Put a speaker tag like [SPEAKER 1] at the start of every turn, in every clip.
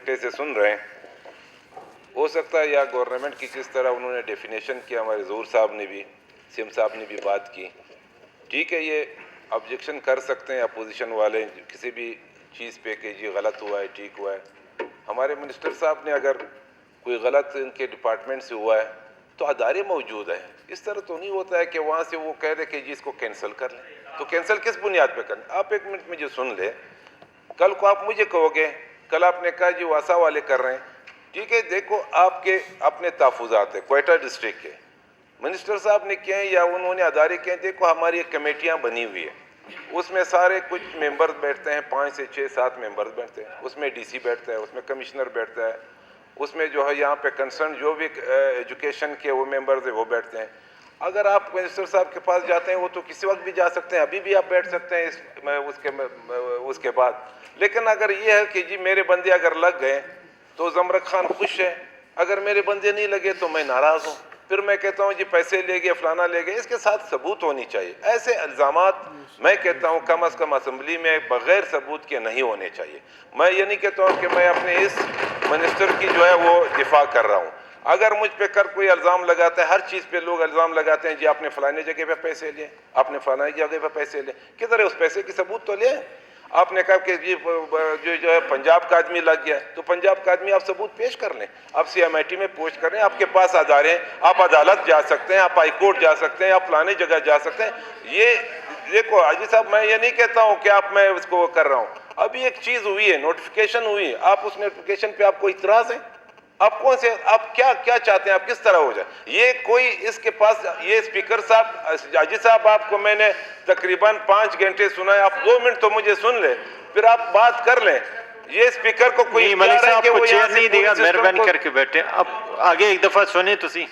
[SPEAKER 1] ٹھٹے سے سن رہے ہیں، ہو سکتا ہے یا گورنمنٹ کی جس طرح انہوں نے ڈیفینیشن کیا، ہمارے ظہور صاحب نے بھی، سیم صاحب نے بھی بات کی، ٹھیک ہے یہ آبجیکشن کر سکتے ہیں اپوزیشن والے کسی بھی چیز پہ کہ جی غلط ہوا ہے ٹھیک ہوا ہے. ہمارے منسٹر صاحب نے اگر کوئی غلط ان کے ڈپارٹمنٹ سے ہوا ہے تو ادارے موجود ہیں. اس طرح تو نہیں ہوتا ہے کہ وہاں سے وہ کہہ دے کہ جی اس کو کینسل کر لیں. تو کینسل کس بنیاد پہ کریں؟ آپ ایک منٹ مجھے سن لیں. کل کو آپ مجھے کہو گے، کل آپ نے کہا جی واسا والے کر رہے ہیں، ٹھیک ہے دیکھو آپ کے اپنے تحفظات ہیں کوئٹہ ڈسٹرکٹ کے منسٹر صاحب نے کیا ہے یا انہوں نے ادارے کیا ہیں، دیکھو ہماری ایک کمیٹیاں بنی ہوئی ہیں، اس میں سارے کچھ ممبرز بیٹھتے ہیں، 5 سے 6 7 ممبرز بیٹھتے ہیں، اس میں ڈی سی بیٹھتا ہے، اس میں کمشنر بیٹھتا ہے، اس میں جو ہے یہاں پہ کنسرن جو بھی ایجوکیشن کے وہ ممبرز ہیں وہ بیٹھتے ہیں. اگر آپ منسٹر صاحب کے پاس جاتے ہیں وہ تو کسی وقت بھی جا سکتے ہیں، ابھی بھی آپ بیٹھ سکتے ہیں اس کے بعد. لیکن اگر یہ ہے کہ جی میرے بندے اگر لگ گئے تو زمرک خان خوش ہے، اگر میرے بندے نہیں لگے تو میں ناراض ہوں. پھر میں کہتا ہوں جی پیسے لے گئے فلانا لے گئے. اس کے ساتھ ثبوت ہونی چاہیے. ایسے الزامات میں کہتا ہوں کم از کم اسمبلی میں بغیر ثبوت کے نہیں ہونے چاہیے. میں یہ نہیں کہتا ہوں کہ میں اپنے اس منسٹر کی جو ہے وہ دفاع کر رہا ہوں. اگر مجھ پہ کوئی الزام لگاتا ہے، ہر چیز پہ لوگ الزام لگاتے ہیں جی آپ نے فلانے جگہ پہ پیسے لیے، آپ نے فلانے جگہ پہ پیسے لیے، کدھر ہے اس پیسے کی ثبوت تو لیں. آپ نے کہا کہ جو ہے پنجاب کا آدمی لگ گیا تو پنجاب کا آدمی آپ ثبوت پیش کر لیں، آپ سی ایم آئی ٹی میں پوچھ کریں، آپ کے پاس ادارے ہیں، آپ عدالت جا سکتے ہیں، آپ ہائی کورٹ جا سکتے ہیں، آپ فلانے جگہ جا سکتے ہیں. یہ دیکھو حاجی صاحب میں یہ نہیں کہتا ہوں کہ آپ میں اس کو کر رہا ہوں. ابھی ایک چیز ہوئی ہے، نوٹیفیکیشن ہوئی ہے، آپ اس نوٹیفیکیشن پہ آپ کو اعتراض ہے؟ آپ کون سے آپ کیا چاہتے ہیں؟ آپ کس طرح ہو جائے؟ یہ کوئی اس کے پاس یہ اسپیکر صاحب حاجی صاحب آپ کو میں نے تقریباً 5 گھنٹے سنا ہے، آپ 2 منٹ تو مجھے سن لیں پھر آپ بات کر لیں. یہ اسپیکر کو کوئی
[SPEAKER 2] ملک صاحب
[SPEAKER 1] کہ
[SPEAKER 2] کو
[SPEAKER 1] وہ
[SPEAKER 2] چیئر
[SPEAKER 1] یہاں سے
[SPEAKER 2] نہیں دے گا،
[SPEAKER 1] پورے سسٹم
[SPEAKER 2] مہربانی
[SPEAKER 1] کو
[SPEAKER 2] کر کے بیٹھے. اب آگے ایک دفعہ سنیں تسی.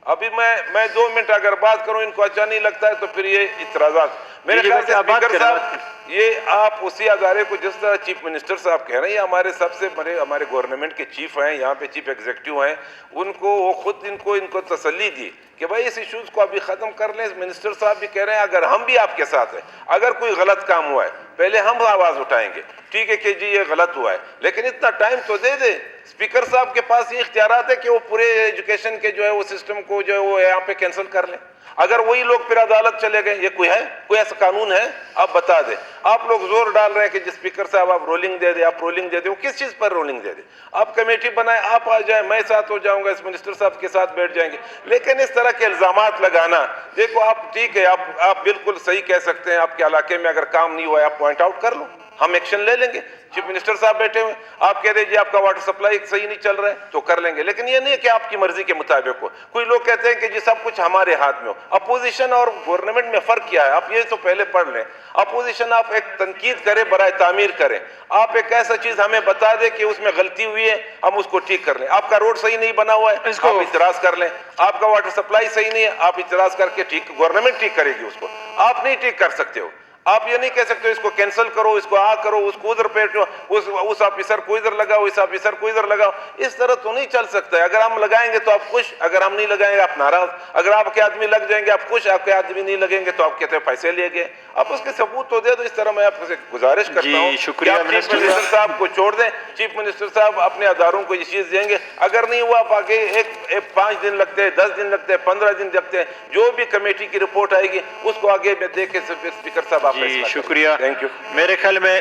[SPEAKER 1] ابھی میں 2 منٹ اگر بات کروں ان کو اچھا نہیں لگتا ہے تو پھر یہ اعتراضات. میرے خیال سے اسپیکر صاحب یہ آپ اسی ادارے کو جس طرح چیف منسٹر صاحب کہہ رہے ہیں، یہ ہمارے سب سے بڑے ہمارے گورنمنٹ کے چیف ہیں، یہاں پہ چیف ایگزیکٹو ہیں، ان کو وہ خود ان کو تسلی دی کہ بھائی اس ایشوز کو ابھی ختم کر لیں. منسٹر صاحب بھی کہہ رہے ہیں اگر ہم بھی آپ کے ساتھ ہیں، اگر کوئی غلط کام ہوا ہے پہلے ہم آواز اٹھائیں گے، ٹھیک ہے کہ جی یہ غلط ہوا ہے، لیکن اتنا ٹائم تو دے دے. اسپیکر صاحب کے پاس یہ اختیارات ہے کہ وہ پورے ایجوکیشن کے جو ہے وہ سسٹم کو جو ہے وہ یہاں پہ کینسل کر لیں. اگر وہی لوگ پھر عدالت چلے گئے، یہ کوئی ایسا قانون ہے؟ آپ بتا دیں. آپ لوگ زور ڈال رہے ہیں کہ جس اسپیکر صاحب آپ رولنگ دے دیں، آپ رولنگ دے دیں. وہ کس چیز پر رولنگ دے دیں؟ آپ کمیٹی بنائیں، آپ آ جائیں، میں ساتھ ہو جاؤں گا، اس منسٹر صاحب کے ساتھ بیٹھ جائیں گے. لیکن اس طرح کے الزامات لگانا، دیکھو آپ ٹھیک ہے آپ بالکل صحیح کہہ سکتے ہیں، آپ کے علاقے میں اگر کام نہیں ہوا ہے آپ پوائنٹ آؤٹ کر لو، ہم ایکشن لے لیں گے. چیف منسٹر صاحب بیٹھے ہوئے، آپ کہہ دیں جی آپ کا واٹر سپلائی صحیح نہیں چل رہا ہے تو کر لیں گے. لیکن یہ نہیں ہے کہ آپ کی مرضی کے مطابق ہو. کوئی لوگ کہتے ہیں کہ جی سب کچھ ہمارے ہاتھ میں ہو. اپوزیشن اور گورنمنٹ میں فرق کیا ہے؟ آپ یہ تو پہلے پڑھ لیں. اپوزیشن آپ ایک تنقید کریں، برائے تعمیر کریں. آپ ایک ایسا چیز ہمیں بتا دیں کہ اس میں غلطی ہوئی ہے، ہم اس کو ٹھیک کر لیں. آپ کا روڈ صحیح نہیں بنا ہوا ہے، آپ اعتراض کر لیں. آپ کا واٹر سپلائی صحیح نہیں ہے، آپ اعتراض کر کے ٹھیک، گورنمنٹ ٹھیک کرے گی اس کو. آپ نہیں ٹھیک کر سکتے ہو. آپ یہ نہیں کہہ سکتے اس کو کینسل کرو، اس کو کرو، اس کو ادھر بیٹھو، اس آفیسر کو ادھر لگاؤ، اس آفیسر کو ادھر لگاؤ. اس طرح تو نہیں چل سکتا ہے. اگر ہم لگائیں گے تو آپ خوش، اگر ہم نہیں لگائیں گے آپ ناراض. اگر آپ کے آدمی لگ جائیں گے آپ خوش، آپ کے آدمی نہیں لگیں گے تو آپ کہتے ہیں پیسے لیے گئے. آپ اس کے ثبوت تو دے دو. اس طرح میں آپ سے گزارش کرتا ہوں کہ آپ چیف منسٹر صاحب کو چھوڑ دیں. چیف منسٹر صاحب اپنے اداروں کو یہ چیز دیں گے. اگر نہیں ہوا آپ آگے 5 دن لگتے ہیں، 10 دن لگتے ہیں، 15 دن لگتے ہیں، جو بھی کمیٹی کی رپورٹ آئے گی اس کو آگے میں دے کے اسپیکر صاحب آپ
[SPEAKER 2] جی شکریہ.
[SPEAKER 1] Thank you.
[SPEAKER 2] میرے خیال میں